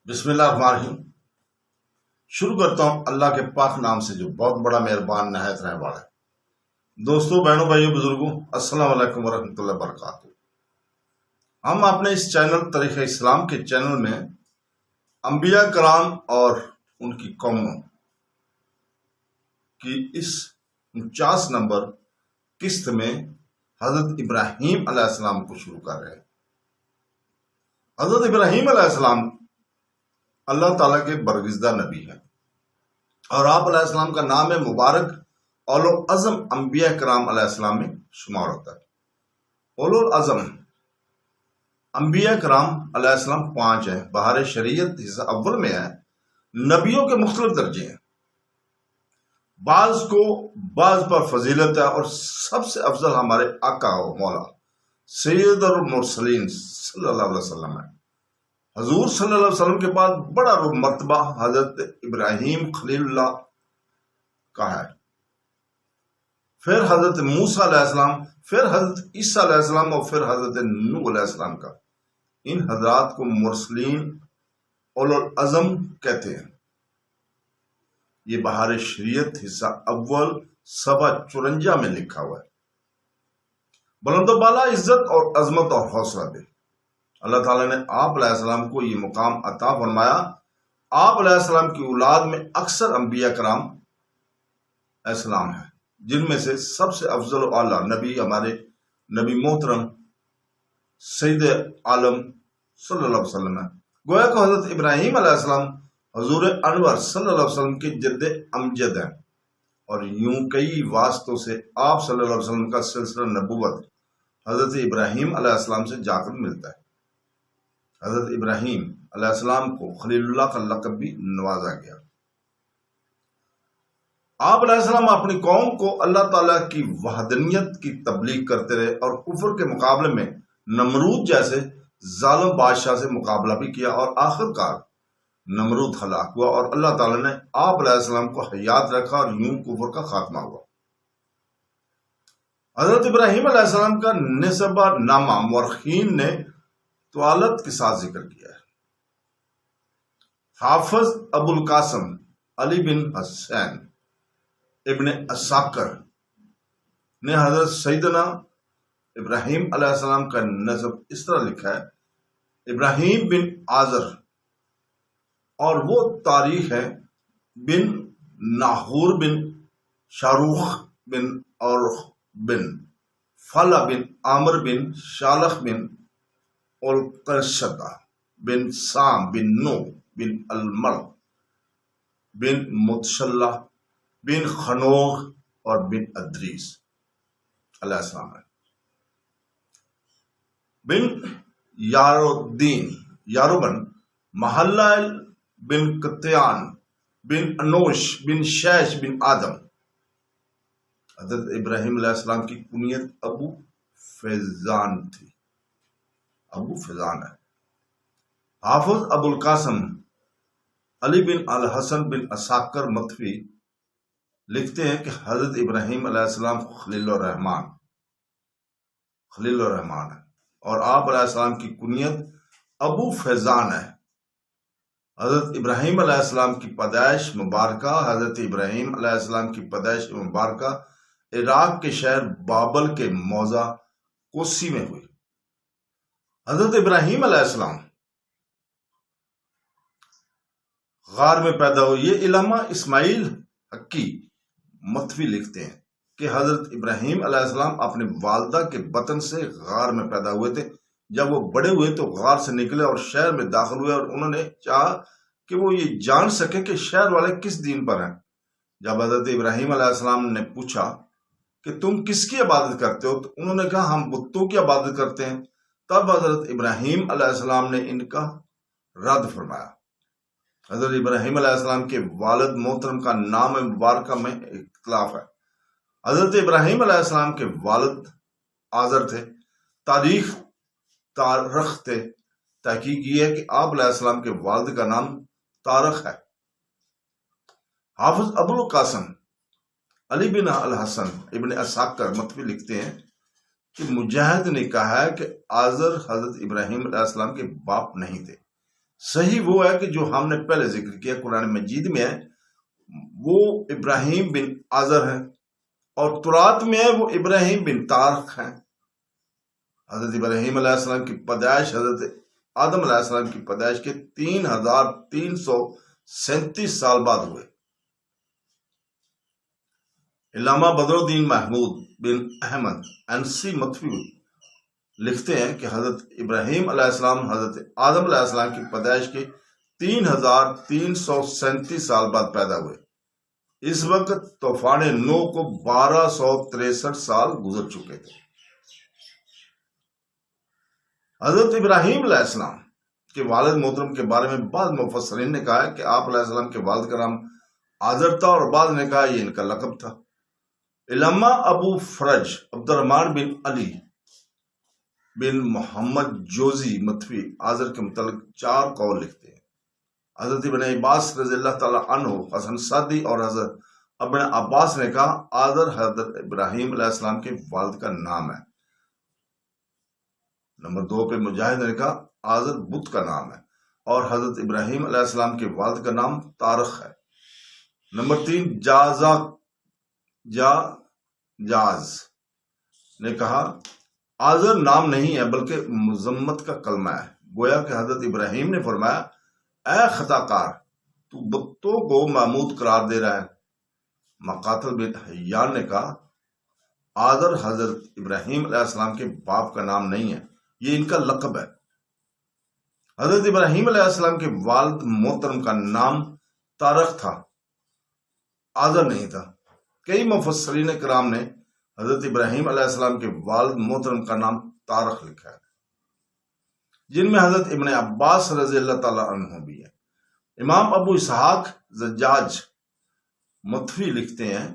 بسم اللہ الرحمن الرحیم۔ شروع کرتا ہوں اللہ کے پاک نام سے جو بہت بڑا مہربان نہایت رحم والا ہے۔ دوستوں، بہنوں، بھائیوں، بزرگوں، السلام علیکم ورحمۃ اللہ وبرکاتہ۔ ہم اپنے اس چینل طریقہ اسلام کے چینل میں انبیاء کرام اور ان کی قوموں کی اس 49 نمبر قسط میں حضرت ابراہیم علیہ السلام کو شروع کر رہے ہیں۔ حضرت ابراہیم علیہ السلام اللہ تعالیٰ کے برگزیدہ نبی ہیں اور آپ علیہ السلام کا نام مبارک اولو العزم انبیاء کرام علیہ السلام میں شمار ہوتا ہے۔ اولو العزم انبیاء کرام علیہ السلام 5 ہیں۔ بہار شریعت حصہ اول میں ہے۔ نبیوں کے مختلف درجے ہیں، بعض پر فضیلت ہے، اور سب سے افضل ہمارے آقا و مولا سید المرسلین صلی اللہ علیہ وسلم ہے۔ حضور صلی اللہ علیہ وسلم کے بعد بڑا مرتبہ حضرت ابراہیم خلیل اللہ کا ہے، پھر حضرت موسیٰ علیہ السلام، پھر حضرت عیسیٰ علیہ السلام، اور پھر حضرت نوح علیہ السلام کا۔ ان حضرات کو مرسلین اولو العزم کہتے ہیں۔ یہ بہار شریعت حصہ اول صفحہ 54 میں لکھا ہوا ہے۔ بلند و بالا عزت اور عظمت اور حوصلہ دے، اللہ تعالیٰ نے آپ علیہ السلام کو یہ مقام عطا فرمایا۔ آپ علیہ السلام کی اولاد میں اکثر انبیاء کرام السلام ہیں، جن میں سے سب سے افضل و اعلیٰ نبی ہمارے نبی محترم سید عالم صلی اللہ علیہ وسلم ہے۔ گویا کہ حضرت ابراہیم علیہ السلام حضور انور صلی اللہ علیہ وسلم کے جد امجد ہیں، اور یوں کئی واسطوں سے آپ صلی اللہ علیہ وسلم کا سلسلہ نبوت حضرت ابراہیم علیہ السلام سے جا کر ملتا ہے۔ حضرت ابراہیم علیہ السلام کو خلیل اللہ کا لقب بھی نوازا گیا۔ آپ علیہ السلام اپنی قوم کو اللہ تعالیٰ کی وحدانیت کی تبلیغ کرتے رہے، اور کفر کے مقابلے میں نمرود جیسے ظالم بادشاہ سے مقابلہ بھی کیا، اور آخر کار نمرود ہلاک ہوا، اور اللہ تعالیٰ نے آپ علیہ السلام کو حیات رکھا، اور یوں کفر کا خاتمہ ہوا۔ حضرت ابراہیم علیہ السلام کا نسبہ نامہ مورخین نے طوالت کے ساتھ ذکر کیا ہے۔ حافظ ابو القاسم علی بن حسین ابن اساکر نے حضرت سیدنا ابراہیم علیہ السلام کا نسب اس طرح لکھا ہے: ابراہیم بن آزر، اور وہ تاریخ ہے بن ناہور بن شاروخ بن اورخ بن فلا بن عامر بن شالخ بن القرشدہ بن سام بن نو بن المل بن متشلہ بن خنوخ اور بن ادریس علیہ السلام ہے۔ بن یاروبن محلہ بن قطیان بن انوش بن شیش بن آدم۔ حضرت ابراہیم علیہ السلام کی کنیت ابو فیضان تھی، ابو فیضان ہے۔ حافظ ابو القاسم علی بن الحسن بن اساکر مطفی لکھتے ہیں کہ حضرت ابراہیم علیہ السلام خلیل الرحمان ہے، اور آپ علیہ السلام کی کنیت ابو فیضان ہے۔ حضرت ابراہیم علیہ السلام کی پیدائش مبارکہ حضرت ابراہیم علیہ السلام کی پیدائش مبارکہ عراق کے شہر بابل کے موضع کوسی میں ہوئی۔ حضرت ابراہیم علیہ السلام غار میں پیدا ہوئے۔ یہ علامہ اسماعیل حقی مطفی لکھتے ہیں کہ حضرت ابراہیم علیہ السلام اپنی والدہ کے بطن سے غار میں پیدا ہوئے تھے۔ جب وہ بڑے ہوئے تو غار سے نکلے اور شہر میں داخل ہوئے، اور انہوں نے چاہا کہ وہ یہ جان سکے کہ شہر والے کس دین پر ہیں۔ جب حضرت ابراہیم علیہ السلام نے پوچھا کہ تم کس کی عبادت کرتے ہو، تو انہوں نے کہا ہم بتوں کی عبادت کرتے ہیں۔ تب حضرت ابراہیم علیہ السلام نے ان کا رد فرمایا۔ حضرت ابراہیم علیہ السلام کے والد محترم کا نام مبارکہ میں اختلاف ہے۔ حضرت ابراہیم علیہ السلام کے والد آزر تھے، تاریخ تھے۔ تحقیق یہ ہے کہ آپ علیہ السلام کے والد کا نام تارخ ہے۔ حافظ ابو القاسم علی بن الحسن ابن اساکر مطفی لکھتے ہیں کہ مجاہد نے کہا ہے کہ آزر حضرت ابراہیم علیہ السلام کے باپ نہیں تھے، صحیح وہ ہے کہ جو ہم نے پہلے ذکر کیا قرآن مجید میں ہے، وہ ابراہیم بن آزر ہیں، اور تورات میں ہے وہ ابراہیم بن تارخ ہیں۔ حضرت ابراہیم علیہ السلام کی پیدائش حضرت آدم علیہ السلام کی پیدائش کے 3337 سال بعد ہوئے۔ علامہ بدر الدین محمود بن احمد انسی مطفی لکھتے ہیں کہ حضرت ابراہیم علیہ السلام حضرت آدم علیہ السلام کی پیدائش کے 3337 سال بعد پیدا ہوئے۔ اس وقت طوفان نو کو 1263 سال گزر چکے تھے۔ حضرت ابراہیم علیہ السلام کے والد محترم کے بارے میں بعض مفسرین نے کہا ہے کہ آپ علیہ السلام کے والد کا نام آزر تھا، اور بعض نے کہا یہ ان کا لقب تھا۔ علامہ ابو فرج عبد الرحمن بن علی بن محمد جوزی مطفی آزر کے متعلق 4 قول لکھتے ہیں۔ حضرت ابن عباس رضی اللہ تعالی عنہ، حسن صادی اور حضرت ابن عباس نے کہا آزر حضرت ابراہیم علیہ السلام کے والد کا نام ہے۔ نمبر 2 پہ مجاہد نے کہا آزر بت کا نام ہے، اور حضرت ابراہیم علیہ السلام کے والد کا نام تارخ ہے۔ نمبر 3 جاز نے کہا آزر نام نہیں ہے بلکہ مذمت کا کلمہ ہے، گویا کہ حضرت ابراہیم نے فرمایا اے خطا کار، تو بتوں کو معبود قرار دے رہا ہے۔ مقاتل بن حیان نے کہا آزر حضرت ابراہیم علیہ السلام کے باپ کا نام نہیں ہے، یہ ان کا لقب ہے۔ حضرت ابراہیم علیہ السلام کے والد محترم کا نام تارخ تھا، آزر نہیں تھا۔ کئی مفسرین کرام نے حضرت ابراہیم علیہ السلام کے والد محترم کا نام تارخ لکھا ہے، جن میں حضرت ابن عباس رضی اللہ تعالیٰ عنہ بھی ہے۔ امام ابو اسحاق زجاج مطفی لکھتے ہیں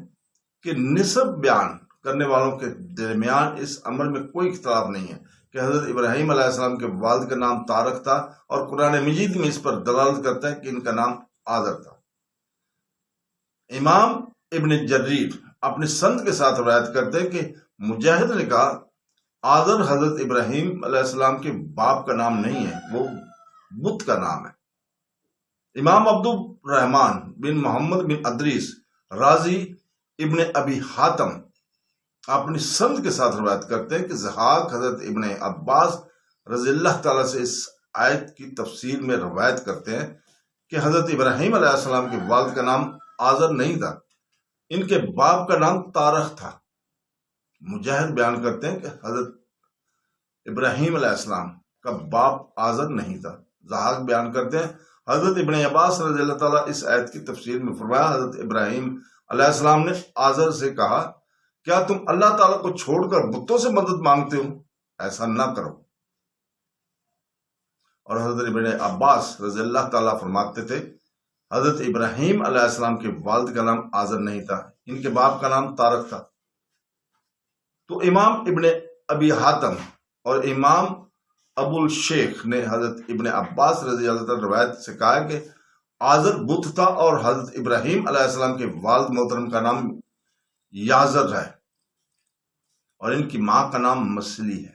کہ نسب بیان کرنے والوں کے درمیان اس امر میں کوئی اختلاف نہیں ہے کہ حضرت ابراہیم علیہ السلام کے والد کا نام تارخ تھا، اور قرآن مجید میں اس پر دلالت کرتا ہے کہ ان کا نام آزر تھا۔ امام ابن جریر اپنی سند کے ساتھ روایت کرتے ہیں کہ مجاہد نے کہا آزر حضرت ابراہیم علیہ السلام کے باپ کا نام نہیں ہے، وہ بت کا نام ہے۔ امام عبد الرحمن بن محمد بن ادریس رازی ابن ابی حاتم اپنی سند کے ساتھ روایت کرتے ہیں کہ ضحاک حضرت ابن عباس رضی اللہ تعالیٰ سے اس آیت کی تفسیر میں روایت کرتے ہیں کہ حضرت ابراہیم علیہ السلام کے والد کا نام آزر نہیں تھا، ان کے باپ کا نام تارخ تھا۔ مجاہد بیان کرتے ہیں کہ حضرت ابراہیم علیہ السلام کا باپ آزر نہیں تھا۔ ضحاک بیان کرتے ہیں حضرت ابن عباس رضی اللہ تعالیٰ اس آیت کی تفسیر میں فرمایا حضرت ابراہیم علیہ السلام نے آزر سے کہا کیا تم اللہ تعالیٰ کو چھوڑ کر بتوں سے مدد مانگتے ہو؟ ایسا نہ کرو۔ اور حضرت ابن عباس رضی اللہ تعالیٰ فرماتے تھے حضرت ابراہیم علیہ السلام کے والد کا نام آزر نہیں تھا، ان کے باپ کا نام تارخ تھا۔ تو امام ابن ابی حاتم اور امام ابو الشیخ نے حضرت ابن عباس رضی اللہ عنہ روایت سے کہا کہ آزر بت تھا، اور حضرت ابراہیم علیہ السلام کے والد محترم کا نام یازر ہے، اور ان کی ماں کا نام مسلی ہے،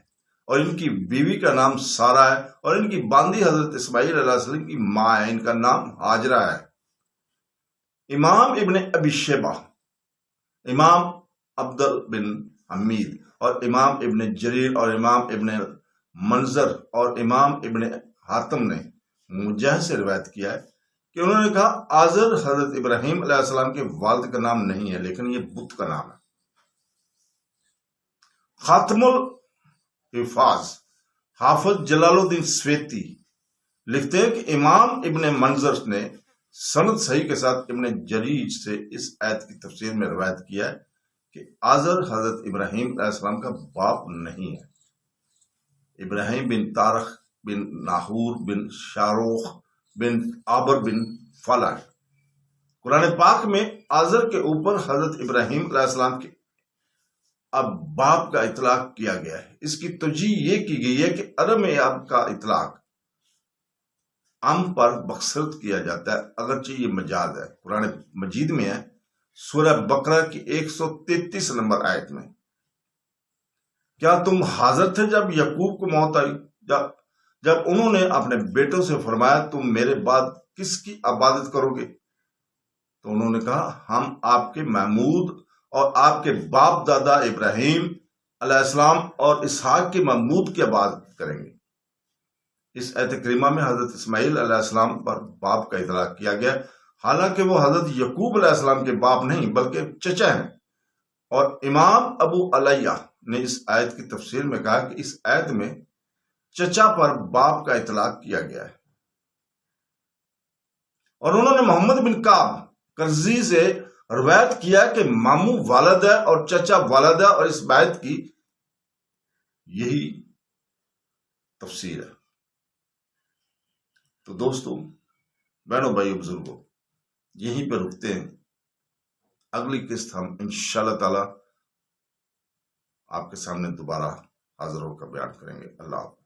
اور ان کی بیوی کا نام سارا ہے، اور ان کی باندی حضرت اسماعیل علیہ السلام کی ماں ہے، ان کا نام ہاجرہ ہے۔ امام ابن ابی شیبہ، امام عبد بن حمید اور امام ابن جریر اور امام ابن منظر اور امام ابن حاتم نے مجاہد سے روایت کیا ہے کہ انہوں نے کہا آزر حضرت ابراہیم علیہ السلام کے والد کا نام نہیں ہے، لیکن یہ بت کا نام ہے۔ خاتم الحفاظ حافظ جلال الدین سویتی لکھتے ہیں کہ امام ابن منظر نے سند صحیح کے ساتھ ابن جریر سے اس آیت کی تفسیر میں روایت کیا ہے کہ آزر حضرت ابراہیم علیہ السلام کا باپ نہیں ہے۔ ابراہیم بن تارخ بن ناہور بن شاروخ بن آبر بن فلا ہے۔ قرآن پاک میں آزر کے اوپر حضرت ابراہیم علیہ السلام کے اب باپ کا اطلاق کیا گیا ہے۔ اس کی توجیہ یہ کی گئی ہے کہ عرب میں اب کا اطلاق ام پر بخصرت کیا جاتا ہے، اگرچہ یہ مجاز ہے۔ قرآن مجید میں ہے سورہ بقرہ کی 133 نمبر آیت میں، کیا تم حاضر تھے جب یعقوب کو موت آئی، جب انہوں نے اپنے بیٹوں سے فرمایا تم میرے بعد کس کی عبادت کرو گے، تو انہوں نے کہا ہم آپ کے محمود اور آپ کے باپ دادا ابراہیم علیہ السلام اور اسحاق کے محمود کی عبادت کریں گے۔ اس آیت کریمہ میں حضرت اسماعیل علیہ السلام پر باپ کا اطلاق کیا گیا، حالانکہ وہ حضرت یعقوب علیہ السلام کے باپ نہیں بلکہ چچا ہیں۔ اور امام ابو علیہ نے اس آیت کی تفسیر میں کہا کہ اس آیت میں چچا پر باپ کا اطلاق کیا گیا ہے، اور انہوں نے محمد بن کعب قرظی سے روایت کیا کہ ماموں والد ہے اور چچا والد ہے، اور اس آیت کی یہی تفسیر ہے۔ تو دوستو، بہنوں، بھائیو، بزرگوں، یہیں پہ رکتے ہیں۔ اگلی قسط ہم انشاءاللہ تعالی آپ کے سامنے دوبارہ حاضر ہو کر بیان کریں گے۔ اللہ حافظ۔